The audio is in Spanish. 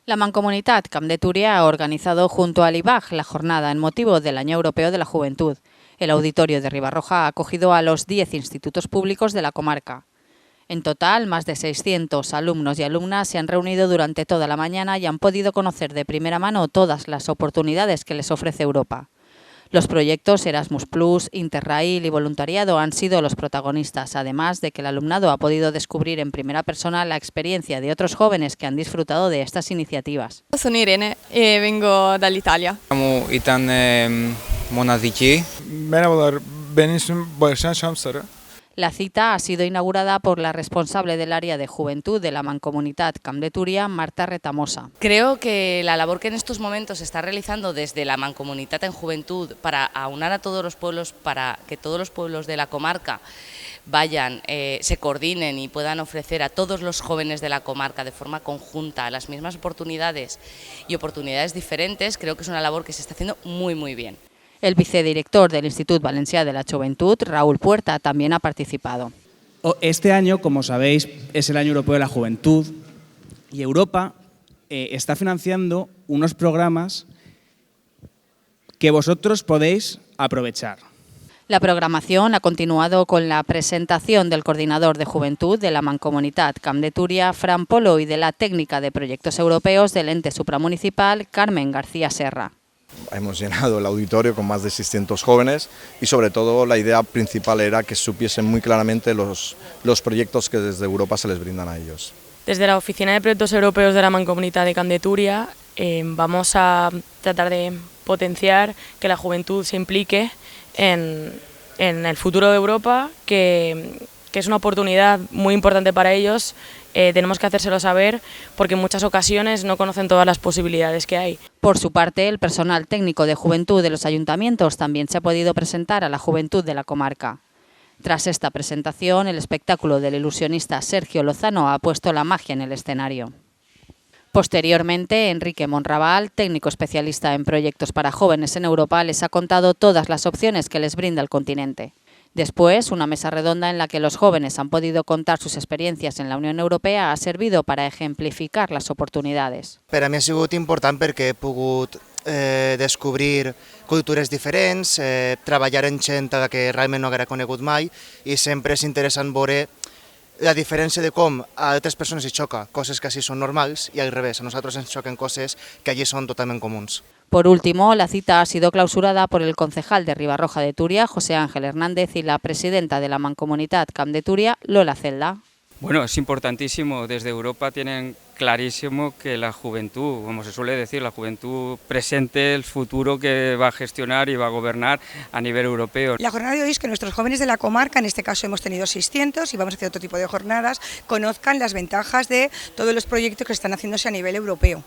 La Mancomunitat Camp de Túria ha organizado junto al IBAG la jornada en motivo del Año Europeo de la Juventud. El auditorio de Ribarroja ha acogido a los 10 institutos públicos de la comarca. En total, más de 600 alumnos y alumnas se han reunido durante toda la mañana y han podido conocer de primera mano todas las oportunidades que les ofrece Europa. Los proyectos Erasmus+, Interrail y voluntariado han sido los protagonistas, además de que el alumnado ha podido descubrir en primera persona la experiencia de otros jóvenes que han disfrutado de estas iniciativas. Sono Irene e vengo dall'Italia. Siamo İtan Monaziki. Merhabalar, benim ismim Barışan Şamsarı. La cita ha sido inaugurada por la responsable del área de juventud de la Mancomunitat Camp de Túria, Marta Retamosa. Creo que la labor que en estos momentos se está realizando desde la Mancomunitat en Juventud para aunar a todos los pueblos, para que todos los pueblos de la comarca vayan, se coordinen y puedan ofrecer a todos los jóvenes de la comarca de forma conjunta las mismas oportunidades y oportunidades diferentes, creo que es una labor que se está haciendo muy bien. El vicedirector del Institut Valencià de la Juventud, Raúl Puerta, también ha participado. Este año, como sabéis, es el Año Europeo de la Juventud y Europa está financiando unos programas que vosotros podéis aprovechar. La programación ha continuado con la presentación del coordinador de Juventud de la Mancomunitat Camp de Túria, Fran Polo, y de la técnica de proyectos europeos del ente supramunicipal, Carmen García Serra. Hemos llenado el auditorio con más de 600 jóvenes y sobre todo la idea principal era que supiesen muy claramente los proyectos que desde Europa se les brindan a ellos. Desde la Oficina de Proyectos Europeos de la Mancomunitat de Camp de Túria vamos a tratar de potenciar que la juventud se implique en el futuro de Europa, que es una oportunidad muy importante para ellos. Tenemos que hacérselo saber porque en muchas ocasiones no conocen todas las posibilidades que hay. Por su parte, el personal técnico de juventud de los ayuntamientos también se ha podido presentar a la juventud de la comarca. Tras esta presentación, el espectáculo del ilusionista Sergio Lozano ha puesto la magia en el escenario. Posteriormente, Enrique Monraval, técnico especialista en proyectos para jóvenes en Europa, les ha contado todas las opciones que les brinda el continente. Después, una mesa redonda en la que los jóvenes han podido contar sus experiencias en la Unión Europea ha servido para ejemplificar las oportunidades. Per a mi ha sigut important perquè he pogut descobrir cultures diferents, treballar en gent que realment no haguera conegut mai i sempre és interessant veure la diferència de com a altres persones hi xoca coses que així són normals i al revés, a nosaltres ens xoquen coses que allí són totalment comuns. Por último, la cita ha sido clausurada por el concejal de Ribarroja de Túria, José Ángel Hernández, y la presidenta de la Mancomunitat Camp de Túria, Lola Celda. Bueno, es importantísimo. Desde Europa tienen clarísimo que la juventud, como se suele decir, la juventud presente, el futuro que va a gestionar y va a gobernar a nivel europeo. La jornada de hoy es que nuestros jóvenes de la comarca, en este caso hemos tenido 600 y vamos a hacer otro tipo de jornadas, conozcan las ventajas de todos los proyectos que están haciéndose a nivel europeo.